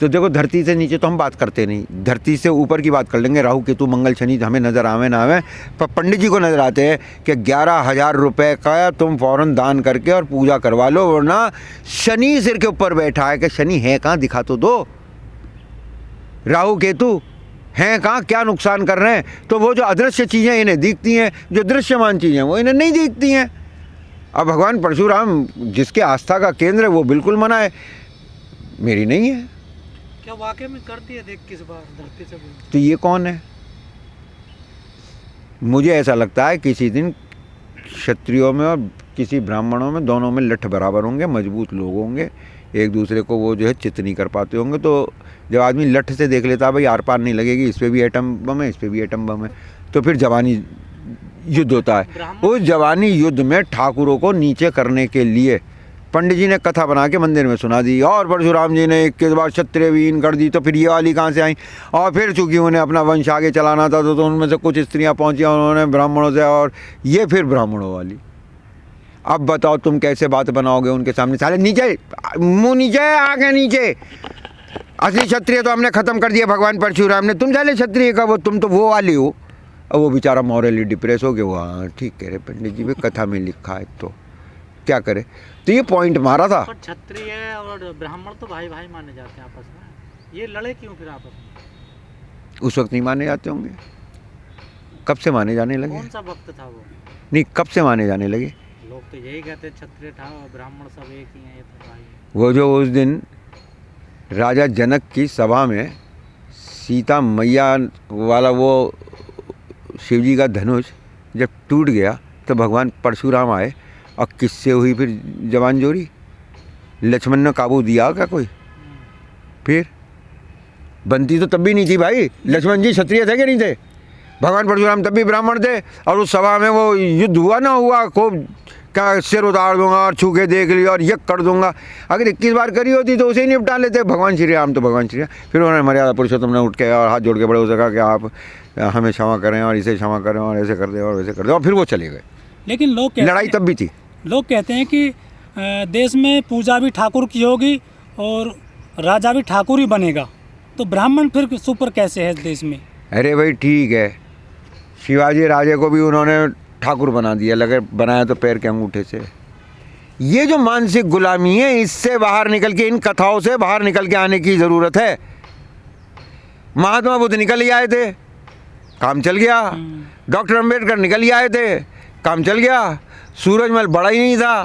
तो देखो धरती से नीचे तो हम बात करते नहीं, धरती से ऊपर की बात कर लेंगे। राहु केतु मंगल शनि हमें नज़र आवे ना आवे, पर पंडित जी को नज़र आते हैं कि 11,000 रुपये का तुम फ़ौरन दान करके और पूजा करवा लो, वरना शनि सिर के ऊपर बैठा है। कि शनि है कहाँ, दिखा तो दो। राहु केतु हैं कहाँ, क्या नुकसान कर रहे हैं? तो वो जो अदृश्य चीज़ें इन्हें दिखती हैं, जो दृश्यमान चीज़ें वो इन्हें नहीं दिखती हैं। अब भगवान परशुराम जिसके आस्था का केंद्र है वो बिल्कुल मना है, मेरी नहीं है। क्या वाकई में करती है? देख किस बार धरती से तो ये कौन है? मुझे ऐसा लगता है किसी दिन क्षत्रियों में और किसी ब्राह्मणों में, दोनों में लठ बराबर होंगे, मजबूत लोग होंगे, एक दूसरे को वो जो है चित नहीं कर पाते होंगे। तो जब आदमी लठ से देख लेता है भाई आर पार नहीं लगेगी, इस पर भी एटम बम है, इस पर भी एटम बम है, तो फिर जवानी युद्ध होता है। उस जवानी युद्ध में ठाकुरों को नीचे करने के लिए पंडित जी ने कथा बना के मंदिर में सुना दी, और परशुराम जी ने 21 बार क्षत्रिय विहीन कर दी। तो फिर ये वाली कहाँ से आई? और फिर चूंकि उन्हें अपना वंश आगे चलाना था तो उनमें से कुछ स्त्रियाँ पहुँची उन्होंने ब्राह्मणों से, और ये फिर ब्राह्मणों वाली। अब बताओ तुम कैसे बात बनाओगे उनके सामने? साले नीचे, मुँह नीचे, आगे नीचे। असली क्षत्रिय तो हमने ख़त्म कर दिया भगवान परशुराम ने, तुम साले क्षत्रिय का वो, तुम तो वो वाली हो। अब वो बेचारा मॉरली डिप्रेस हो गया। वो हाँ ठीक कह रहे पंडित जी, में कथा में लिखा है तो क्या करे। तो ये पॉइंट मारा था। पर क्षत्रिय और ब्राह्मण तो भाई भाई माने जाते हैं आपस में, ये लड़े क्यों फिर आपस में? उस वक्त नहीं माने जाते होंगे, कब से माने जाने लगे? कौन सा वक्त था वो? नहीं, कब से माने जाने लगे? लोग तो यही कहते हैं क्षत्रिय था ब्राह्मण सब एक ही हैं, ये तो भाई है। वो जो उस दिन राजा जनक की सभा में सीता मैया वाला वो शिवजी का धनुष जब टूट गया तो भगवान परशुराम आए, और किससे हुई फिर जवान जोरी? लक्ष्मण ने काबू दिया क्या कोई? फिर बनती तो तब भी नहीं थी भाई। लक्ष्मण जी क्षत्रिय थे कि नहीं थे? भगवान परशुराम तब भी ब्राह्मण थे, और उस सभा में वो युद्ध हुआ ना हुआ, खूब क्या सिर उतार दूंगा और छू के देख लिया और यक कर दूंगा। अगर 21 बार करी होती तो उसे ही निपटा लेते भगवान श्री राम। तो भगवान श्री राम फिर उन्होंने मर्यादा पुरुषोत्तम ने उठ के और हाथ जोड़ के बड़े हो सका कि आप हमें क्षमा करें और इसे क्षमा करें और ऐसे कर दें और वैसे कर दें, और फिर वो चले गए। लेकिन लोग लड़ाई तब भी थी। लोग कहते हैं कि देश में पूजा भी ठाकुर की होगी और राजा भी ठाकुर ही बनेगा, तो ब्राह्मण फिर सुपर कैसे है देश में? अरे भाई ठीक है, शिवाजी राजे को भी उन्होंने ठाकुर बना दिया, लगे बनाया तो पैर के अंगूठे से। ये जो मानसिक गुलामी है, इससे बाहर निकल के, इन कथाओं से बाहर निकल के आने की ज़रूरत है। महात्मा बुद्ध निकल ही आए थे, काम चल गया। डॉक्टर अंबेडकर निकल ही आए थे, काम चल गया। सूरजमल बड़ा ही नहीं था,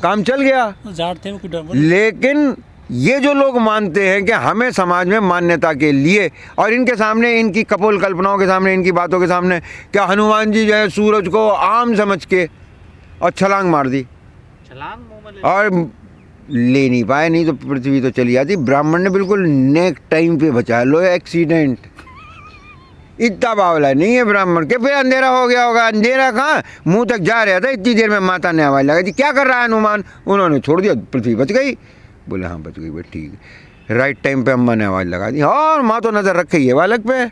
काम चल गया। जाट थे वो। लेकिन ये जो लोग मानते हैं कि हमें समाज में मान्यता के लिए, और इनके सामने, इनकी कपोल कल्पनाओं के सामने, इनकी बातों के सामने, क्या हनुमान जी जो है सूरज को आम समझ के और छलांग मार दी, छलांग मुंह में और ले नहीं पाए, नहीं तो पृथ्वी तो चली जाती। ब्राह्मण ने बिल्कुल नेक टाइम पे बचाया। लो एक्सीडेंट, इतना बावला नहीं है ब्राह्मण के। फिर अंधेरा हो गया होगा, अंधेरा कहाँ, मुंह तक जा रहा था, इतनी देर में माता ने आवाज़ लगा दी, क्या कर रहा है हनुमान? उन्होंने छोड़ दिया, पृथ्वी बच गई। बोले हाँ बच गई भाई, ठीक है। राइट टाइम पे अम्मा ने आवाज़ लगा दी, और माँ तो नज़र रखे ही है बालक पे।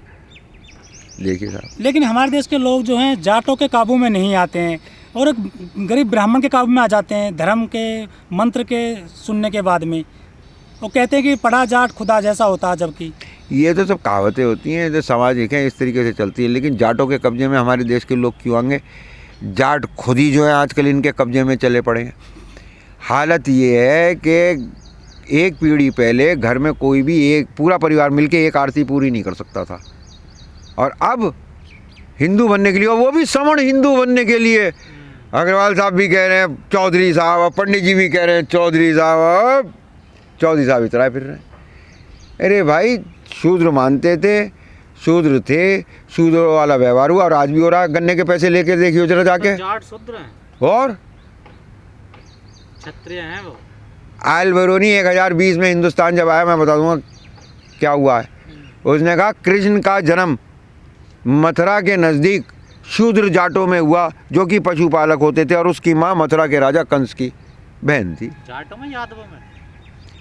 देखिए साहब, लेकिन हमारे देश के लोग जो हैं जाटों के काबू में नहीं आते हैं और एक गरीब ब्राह्मण के काबू में आ जाते हैं धर्म के मंत्र के सुनने के बाद में। वो कहते हैं कि पढ़ा जाट खुदा जैसा होता है, जबकि ये तो सब कहावतें होती हैं जो सामाजिक हैं, इस तरीके से चलती है। लेकिन जाटों के कब्जे में हमारे देश के लोग क्यों आएंगे? जाट खुद ही जो है आजकल इनके कब्जे में चले पड़े हैं। हालत ये है कि एक पीढ़ी पहले घर में कोई भी एक पूरा परिवार मिलके एक आरती पूरी नहीं कर सकता था, और अब हिंदू बनने के लिए, और वो भी सवर्ण हिंदू बनने के लिए, अग्रवाल साहब भी कह रहे हैं चौधरी साहब, और पंडित जी भी कह रहे हैं चौधरी साहब, चौधरी साहब इतराए फिर रहे हैं। अरे भाई, शूद्र मानते थे, शूद्र थे, शूद्र वाला व्यवहार हुआ, और आज भी हो रहा है। गन्ने के पैसे लेके देखिए जरा जाके। जाट शूद्र हैं और क्षत्रिय हैं वो। आयल बरूनी 1020 में हिंदुस्तान जब आया, मैं बता दूंगा क्या हुआ है। उसने कहा कृष्ण का जन्म मथुरा के नज़दीक शूद्र जाटों में हुआ, जो कि पशुपालक होते थे, और उसकी माँ मथुरा के राजा कंस की बहन थी। जाटों में, यादवों में?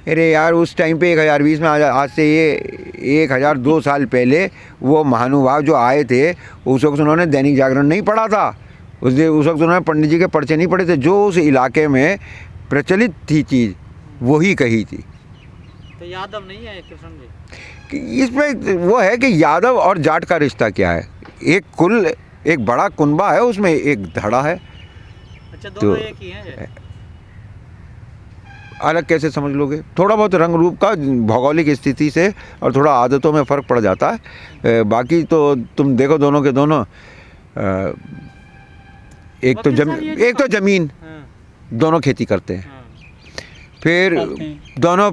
अरे यार, उस टाइम पे 1020 में, आज से ये 1002 साल पहले वो महानुभाव जो आए थे, उस वक्त उन्होंने दैनिक जागरण नहीं पढ़ा था। उस वक्त उन्होंने पंडित जी के पर्चे नहीं पढ़े थे। जो उस इलाके में प्रचलित थी चीज़ वही कही थी। तो यादव नहीं है कृष्ण जी? कि इसमें वो है कि यादव और जाट का रिश्ता क्या है, एक कुल, एक बड़ा कुनबा है, उसमें एक धड़ा है। अच्छा, दोनों तो एक ही हैं? अलग कैसे समझ लोगे? थोड़ा बहुत रंग रूप का, भौगोलिक स्थिति से और थोड़ा आदतों में फ़र्क पड़ जाता है। बाकी तो तुम देखो दोनों के दोनों, एक तो ज़मीन, हाँ, दोनों खेती करते हैं, हाँ, फिर पालते हैं। दोनों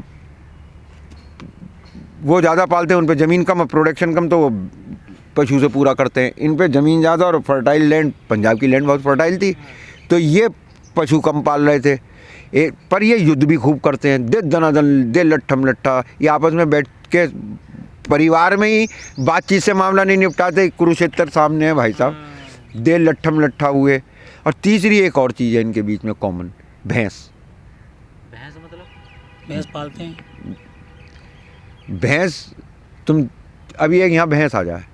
वो ज़्यादा पालते हैं, उन पे ज़मीन कम, प्रोडक्शन कम, तो वो पशु से पूरा करते हैं। इन पे ज़मीन ज़्यादा और फर्टाइल लैंड, पंजाब की लैंड बहुत फर्टाइल थी, तो ये पशु कम पाल रहे थे। पर ये युद्ध भी खूब करते हैं, दे दनादन, दे लट्ठम लट्ठा, ये आपस में बैठ के परिवार में ही बातचीत से मामला नहीं निपटाते। कुरुक्षेत्र सामने है भाई साहब, हाँ। दे लट्ठम लट्ठा हुए। और तीसरी एक और चीज़ है इनके बीच में कॉमन, भैंस। भैंस मतलब? भैंस पालते हैं। भैंस, तुम अभी एक यहाँ भैंस आ जाए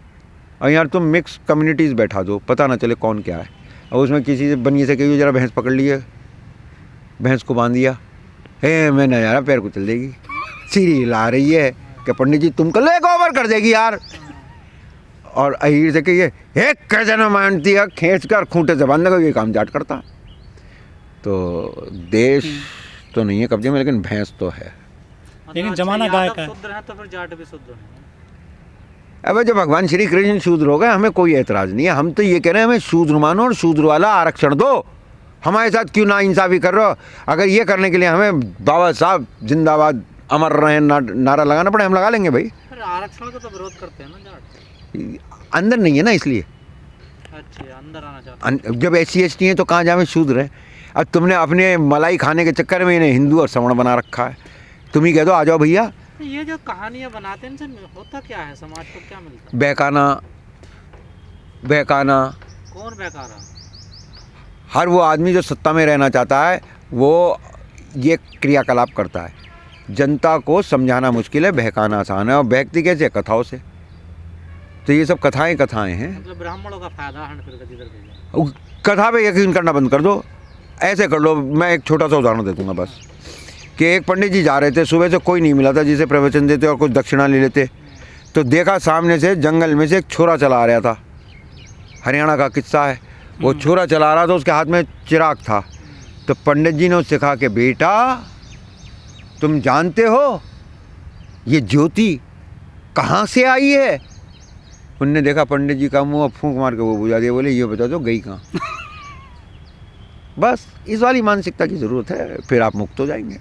और यार तुम मिक्स कम्युनिटीज़ बैठा दो, पता ना चले कौन क्या है, और उसमें किसी से बनिए से कहिए जरा भैंस पकड़ लिए, भैंस को बांध दिया, हे मैं ना यार पैर कुचल देगी, सीरी ला रही है कि पंडित जी तुमको लेक ओवर कर देगी यार। और अहीर से कहिए एक कैसे मानती है, खींच कर खूंटे से बांधने का ये काम जाट करता। तो देश तो नहीं है कब्जे में, लेकिन भैंस तो है। लेकिन अच्छा, जमाना गाय यादव का है। शूद्र है तो फिर जाट भी शूद्र है। अब जो भगवान श्री कृष्ण शूद्र हो गए, हमें कोई एतराज़ नहीं है, हम तो ये कह रहे हैं हमें शूद्र मानो और शूद्र वाला आरक्षण दो। हमारे साथ क्यों ना इंसाफ़ी कर रहे हो? अगर ये करने के लिए हमें बाबा साहब जिंदाबाद अमर रहे नारा लगाना पड़े, हम लगा लेंगे भाई। फिर आरक्षण का तो विरोध करते हैं ना जाट। अंदर नहीं है ना, इसलिए। अच्छा, अंदर आना चाहते हैं। जब SC ST हैं तो कहाँ जावे शूद्र है? अब तुमने अपने मलाई खाने के चक्कर में इन्हें हिंदू और सवर्ण बना रखा है। तुम ही कह दो आ जाओ भैया। तो ये जो कहानियाँ बनाते हैं इनसे होता क्या है, समाज को क्या मिलता है? बहकाना, बहकाना। कौन बेकार? हर वो आदमी जो सत्ता में रहना चाहता है वो ये क्रियाकलाप करता है। जनता को समझाना मुश्किल है, बहकाना आसान है। और बहकती कैसे? कथाओं से। तो ये सब कथाएं हैं। मतलब ब्राह्मणों का फायदा है फिर जिधर भी कथा पे यकीन करना बंद कर दो। ऐसे कर लो, मैं एक छोटा सा उदाहरण दे दूंगा बस, कि एक पंडित जी जा रहे थे, सुबह से कोई नहीं मिला था जिसे प्रवचन देते और कुछ दक्षिणा ले लेते, तो देखा सामने से जंगल में से एक छोरा चला आ रहा था। हरियाणा का किस्सा है। वो छोरा चला रहा था, उसके हाथ में चिराग था। तो पंडित जी ने उससे कहा कि बेटा तुम जानते हो ये ज्योति कहाँ से आई है? उनने देखा पंडित जी का मुँह, फूंक मार के वो बुझा दिया, बोले ये बता दो गई कहाँ। बस इस वाली मानसिकता की ज़रूरत है, फिर आप मुक्त हो जाएंगे।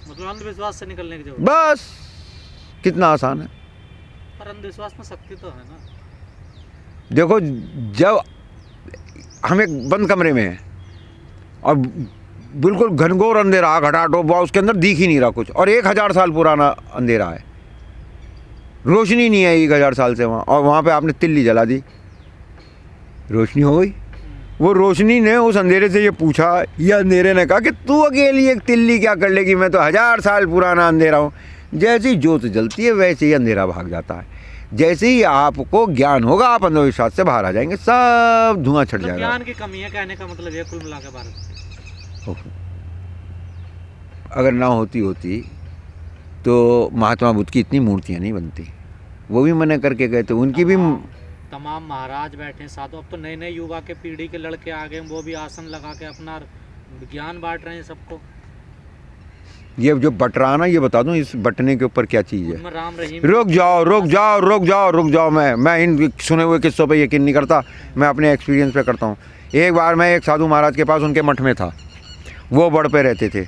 मतलब अंधविश्वास से निकलने की जरूरत। बस कितना आसान है। पर अंधविश्वास में शक्ति तो है ना। देखो, जब हम एक बंद कमरे में हैं और बिल्कुल घनघोर अंधेरा, घटाटो, उसके अंदर दिख ही नहीं रहा कुछ, और 1000 साल पुराना अंधेरा है, रोशनी नहीं है 1000 साल से वहाँ, और वहाँ पे आपने तिल्ली जला दी, रोशनी हो गई। वो रोशनी ने उस अंधेरे से ये पूछा, ये अंधेरे ने कहा कि तू अकेली एक तिल्ली क्या कर लेगी, मैं तो 1000 साल पुराना अंधेरा हूँ। जैसे ही ज्योत जलती है वैसे ही अंधेरा भाग जाता है। जैसे ही आपको ज्ञान होगा आप अंधविश्वास से बाहर आ जाएंगे, सब धुआं छट मतलब जाएगा। ज्ञान की कमी है कहने का मतलब ये कुल मिला के भारत। अगर ना होती तो महात्मा बुद्ध की इतनी मूर्तियाँ नहीं बनती। वो भी मना करके गए थे, उनकी भी। तमाम महाराज बैठे हैं साधु, अब तो नए नए युवा के पीढ़ी के लड़के आ गए, वो भी आसन लगा के अपना ज्ञान बांट रहे हैं सबको। ये जो बटराना, ये बता दूं इस बटने के ऊपर क्या चीज़ है? उनमें राम रहीम। रुक जाओ। मैं इन सुने हुए किस्सों पे यकीन नहीं करता, मैं अपने एक्सपीरियंस पे करता हूँ। एक बार मैं एक साधु महाराज के पास उनके मठ में था। वो बड़ पे रहते थे,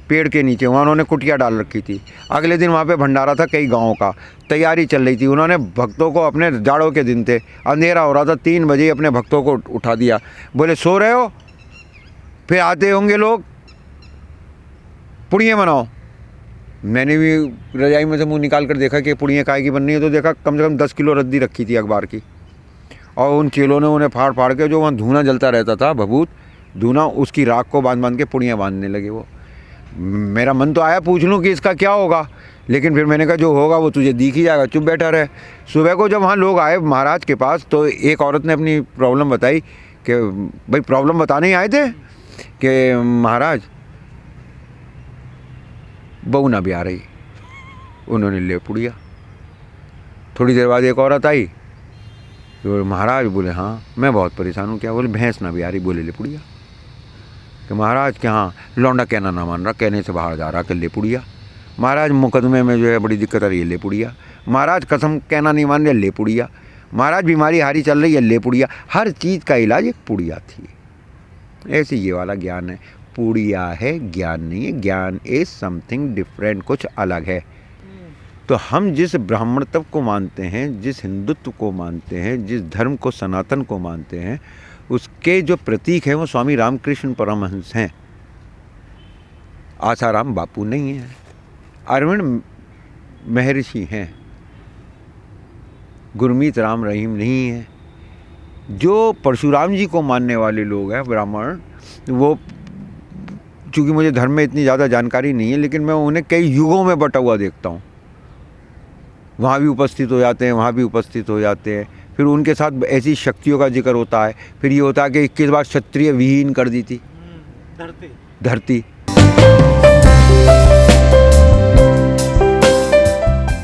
पेड़ के नीचे, वहाँ उन्होंने कुटिया डाल रखी थी। अगले दिन वहाँ पे भंडारा था कई गाँवों का, तैयारी चल रही थी। उन्होंने भक्तों को, अपने जाड़ों के दिन थे, अंधेरा हो रहा था, 3 बजे अपने भक्तों को उठा दिया। बोले सो रहे हो, फिर आते होंगे लोग, पुड़ियाँ बनाओ। मैंने भी रजाई में से मुंह निकाल कर देखा कि पुड़ियाँ काहे की बननी है, तो देखा कम से कम 10 किलो रद्दी रखी थी अखबार की, और उन चेलों ने उन्हें फाड़ फाड़ के, जो वहाँ धुआं जलता रहता था, भभूत धुआं, उसकी राख को बांध के पुड़ियाँ बांधने लगे। वो मेरा मन तो आया पूछ लूँ कि इसका क्या होगा, लेकिन फिर मैंने कहा जो होगा वो तुझे दिख ही जाएगा, चुप बैठा रहे। सुबह को जब वहाँ लोग आए महाराज के पास, तो एक औरत ने अपनी प्रॉब्लम बताई कि भाई प्रॉब्लम बताने ही आए थे कि महाराज बहू ना भी आ रही, उन्होंने ले पुड़िया। थोड़ी देर बाद एक औरत आई, तो महाराज बोले हाँ मैं बहुत परेशान हूँ। क्या? बोले भैंस ना भी आ रही। बोले ले पुड़िया। कि महाराज के हाँ लौंडा कहना ना मान रहा, कहने से बाहर जा रहा, कि ले पुड़िया। महाराज मुकदमे में जो है बड़ी दिक्कत आ रही है, ले पुड़िया। महाराज कसम कहना नहीं मान रहे, ले पुड़िया। महाराज बीमारी हारी चल रही है, ले पुड़िया। हर चीज़ का इलाज एक पुड़िया थी। ऐसे ये वाला ज्ञान है, पुड़िया है, ज्ञान नहीं है। ज्ञान इज समथिंग डिफरेंट, कुछ अलग है। तो हम जिस ब्राह्मणत्व को मानते हैं, जिस हिंदुत्व को मानते हैं, जिस धर्म को सनातन को मानते हैं, उसके जो प्रतीक हैं वो स्वामी रामकृष्ण परमहंस हैं, आसाराम बापू नहीं हैं, अरविंद महर्षि हैं, गुरमीत राम रहीम नहीं है। जो परशुराम जी को मानने वाले लोग हैं ब्राह्मण, वो चूँकि मुझे धर्म में इतनी ज़्यादा जानकारी नहीं है, लेकिन मैं उन्हें कई युगों में बटा हुआ देखता हूँ। वहाँ भी उपस्थित हो जाते हैं, वहाँ भी उपस्थित हो जाते हैं। फिर उनके साथ ऐसी शक्तियों का जिक्र होता है। फिर ये होता है कि 21 बार क्षत्रिय विहीन कर दी थी धरती।